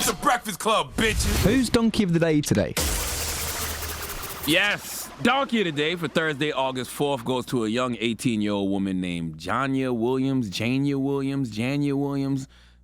the Breakfast Club, bitches. Who's Donkey of the Day today? Yes, Donkey of the Day for Thursday, August 4th goes to a young 18-year-old woman named Janya Williams.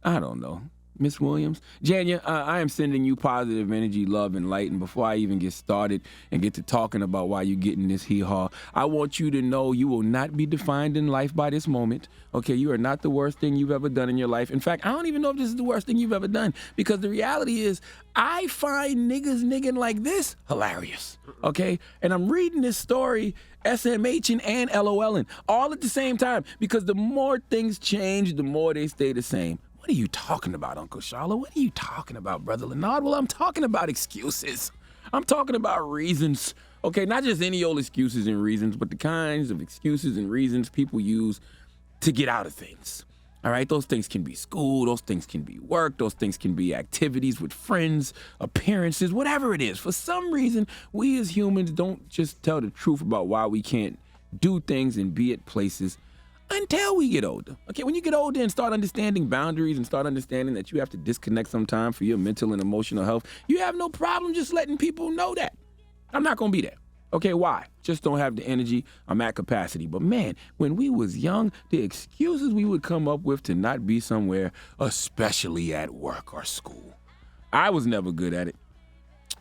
I don't know. Miss Williams. Janya, I am sending you positive energy, love, and light. And before I even get started and get to talking about why you're getting this hee-haw, I want you to know you will not be defined in life by this moment. Okay, you are not the worst thing you've ever done in your life. In fact, I don't even know if this is the worst thing you've ever done, because the reality is I find niggas nigging like this hilarious. Okay? And I'm reading this story SMHing and LOLing all at the same time, because the more things change, the more they stay the same. What are you talking about, Uncle Charlotte? What are you talking about, Brother Leonard? Well, I'm talking about excuses. I'm talking about reasons. Okay, not just any old excuses and reasons, but the kinds of excuses and reasons people use to get out of things. All right, those things can be school, those things can be work, those things can be activities with friends, appearances, whatever it is. For some reason, we as humans don't just tell the truth about why we can't do things and be at places until we get older. Okay, when you get older and start understanding boundaries and start understanding that you have to disconnect sometime for your mental and emotional health, you have no problem just letting people know that. I'm not gonna be there. Okay, why? Just don't have the energy. I'm at capacity. But man, when we was young, the excuses we would come up with to not be somewhere, especially at work or school. I was never good at it.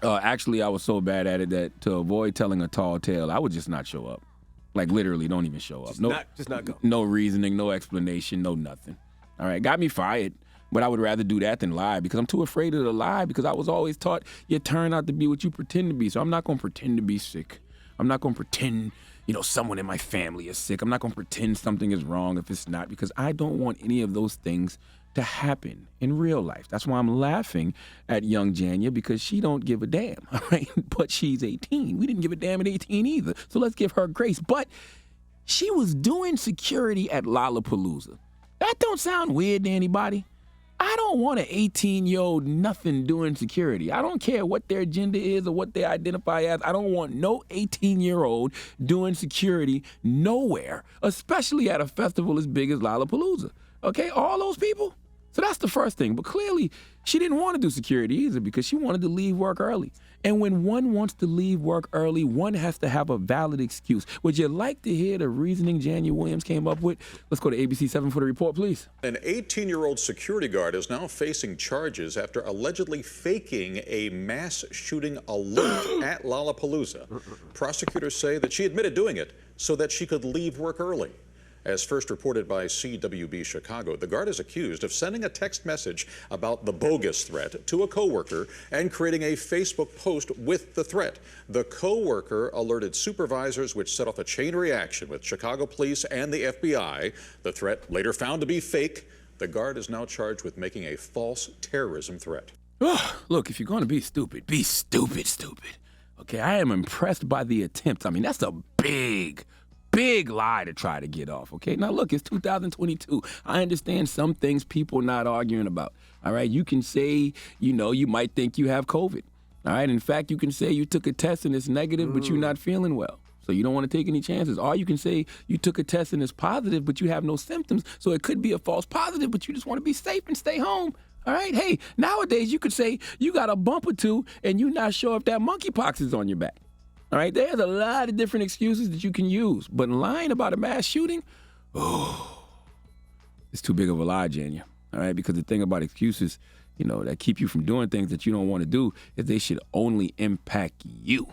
Actually, I was so bad at it that to avoid telling a tall tale, I would just not show up. Like, literally, don't even show up. Just not go. No reasoning, no explanation, no nothing. All right, got me fired, but I would rather do that than lie, because I'm too afraid of the lie, because I was always taught you turn out to be what you pretend to be. So I'm not going to pretend to be sick. I'm not going to pretend, someone in my family is sick. I'm not going to pretend something is wrong if it's not, because I don't want any of those things to happen in real life. That's why I'm laughing at young Janya, because she don't give a damn, all right? But she's 18. We didn't give a damn at 18 either, so let's give her grace. But she was doing security at Lollapalooza. That don't sound weird to anybody. I don't want an 18-year-old nothing doing security. I don't care what their gender is or what they identify as. I don't want no 18-year-old doing security nowhere, especially at a festival as big as Lollapalooza. Okay, all those people. So that's the first thing. But clearly, she didn't want to do security either, because she wanted to leave work early. And when one wants to leave work early, one has to have a valid excuse. Would you like to hear the reasoning Janya Williams came up with? Let's go to ABC 7 for the report, please. An 18-year-old security guard is now facing charges after allegedly faking a mass shooting alert at Lollapalooza. Prosecutors say that she admitted doing it so that she could leave work early. As first reported by CWB Chicago, the guard is accused of sending a text message about the bogus threat to a coworker and creating a Facebook post with the threat. The coworker alerted supervisors, which set off a chain reaction with Chicago police and the FBI. The threat, later found to be fake. The guard is now charged with making a false terrorism threat. Look, if you're going to be stupid, be stupid. Okay, I am impressed by the attempt. I mean, that's a big lie to try to get off, okay? Now, look, it's 2022. I understand some things people not arguing about, all right? You can say, you might think you have COVID, all right? In fact, you can say you took a test and it's negative, but you're not feeling well, so you don't want to take any chances. Or you can say you took a test and it's positive, but you have no symptoms, so it could be a false positive, but you just want to be safe and stay home. All right, hey, nowadays you could say you got a bump or two and you're not sure if that monkeypox is on your back. All right, there's a lot of different excuses that you can use, but lying about a mass shooting, it's too big of a lie, Janya. All right, because the thing about excuses, that keep you from doing things that you don't want to do, is they should only impact you.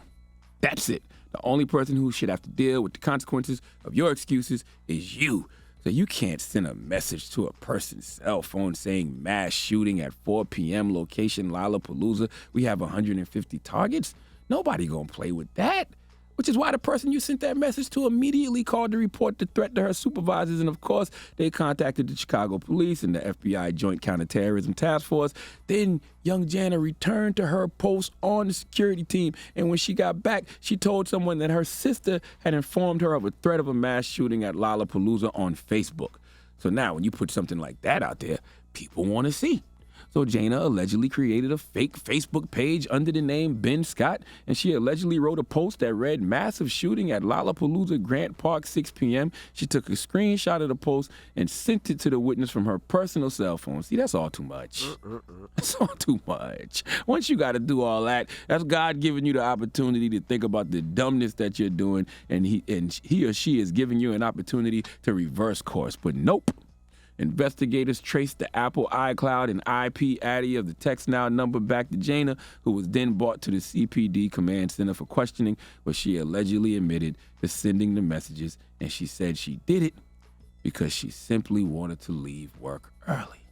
That's it. The only person who should have to deal with the consequences of your excuses is you. So you can't send a message to a person's cell phone saying mass shooting at 4 p.m. location Lollapalooza. We have 150 targets. Nobody gonna play with that. Which is why the person you sent that message to immediately called to report the threat to her supervisors. And of course, they contacted the Chicago police and the FBI Joint Counterterrorism Task Force. Then young Jana returned to her post on the security team. And when she got back, she told someone that her sister had informed her of a threat of a mass shooting at Lollapalooza on Facebook. So now when you put something like that out there, people want to see. So Jana allegedly created a fake Facebook page under the name Ben Scott, and she allegedly wrote a post that read, "Massive shooting at Lollapalooza Grant Park, 6 p.m. She took a screenshot of the post and sent it to the witness from her personal cell phone. See, that's all too much. That's all too much. Once you got to do all that, that's God giving you the opportunity to think about the dumbness that you're doing, and he or she is giving you an opportunity to reverse course. But nope. Investigators traced the Apple iCloud and IP addy of the TextNow number back to Jana, who was then brought to the CPD Command Center for questioning, where she allegedly admitted to sending the messages, and she said she did it because she simply wanted to leave work early.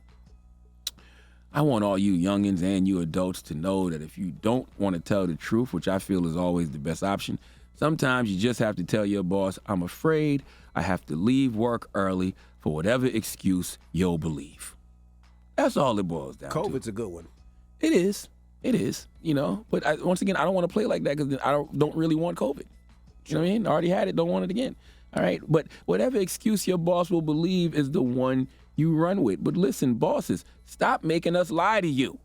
I want all you youngins and you adults to know that if you don't want to tell the truth, which I feel is always the best option, sometimes you just have to tell your boss, "I'm afraid I have to leave work early for whatever excuse you'll believe." That's all it boils down to. COVID's a good one. It is. It is, But once again, I don't want to play like that because I don't really want COVID. You know what I mean? I already had it. Don't want it again. All right? But whatever excuse your boss will believe is the one you run with. But listen, bosses, stop making us lie to you.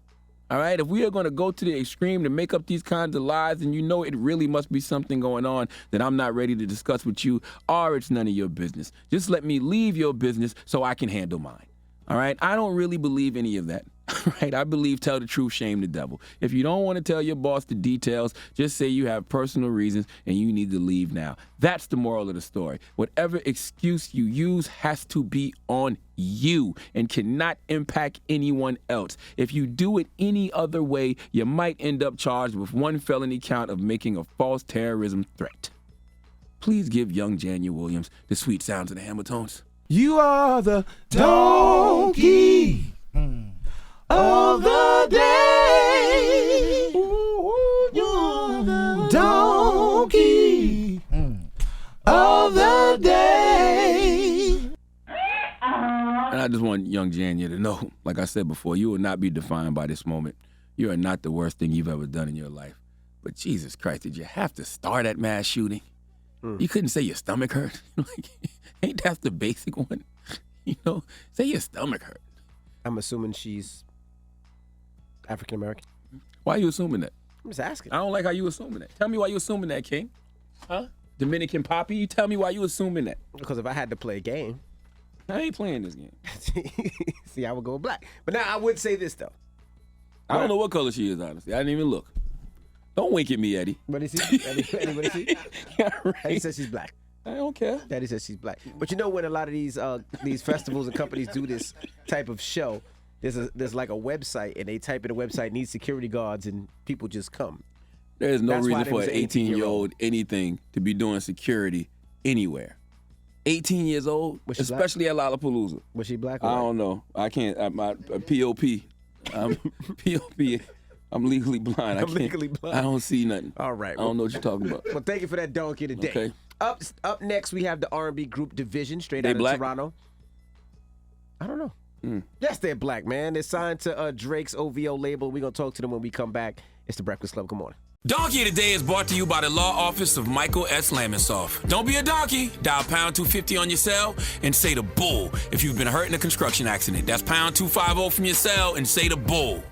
All right? If we are going to go to the extreme to make up these kinds of lies, then it really must be something going on that I'm not ready to discuss with you, or it's none of your business. Just let me leave your business so I can handle mine. All right? I don't really believe any of that. All right? I believe tell the truth, shame the devil. If you don't want to tell your boss the details, just say you have personal reasons and you need to leave now. That's the moral of the story. Whatever excuse you use has to be on you and cannot impact anyone else. If you do it any other way, you might end up charged with one felony count of making a false terrorism threat. Please give young Janya Williams the sweet sounds of the Hamiltons. You are the donkey of the day. You're the donkey of the day. And I just want young Janya to know, like I said before, you will not be defined by this moment. You are not the worst thing you've ever done in your life. But Jesus Christ, did you have to start at mass shooting? You couldn't say your stomach hurt. Ain't that the basic one? Say your stomach hurt. I'm assuming she's African American. Why are you assuming that? I'm just asking. I don't like how you assuming that. Tell me why you assuming that, King. Huh? Dominican Poppy, you tell me why you assuming that. Because if I had to play a game, I ain't playing this game. see, I would go black. But now I would say this though. I don't know what color she is, honestly. I didn't even look. Don't wink at me, Eddie. What is he? Eddie, what is he? Yeah, right. Eddie says she's black. I don't care. Daddy says she's black. But when a lot of these festivals and companies do this type of show, there's like a website, and they type in a website, needs security guards, and people just come. There's no That's why reason there for was an an 18-year-old anything to be doing security anywhere. 18 years old, Was she especially at Lollapalooza. Was she black or I white? don't know. I can't. My POP. I'm POP. I'm legally blind. I'm legally blind. I don't see nothing. All right. I don't know what you're talking about. Well, thank you for that donkey today. Okay. Up next, we have the R&B group Division, straight They out of black? Toronto. I don't know. Yes, they're black, man. They're signed to Drake's OVO label. We're going to talk to them when we come back. It's The Breakfast Club. Good morning. Donkey of the Day is brought to you by the law office of Michael S. Lamonsoff. Don't be a donkey. Dial pound 250 on your cell and say the bull if you've been hurt in a construction accident. That's pound 250 from your cell and say the bull.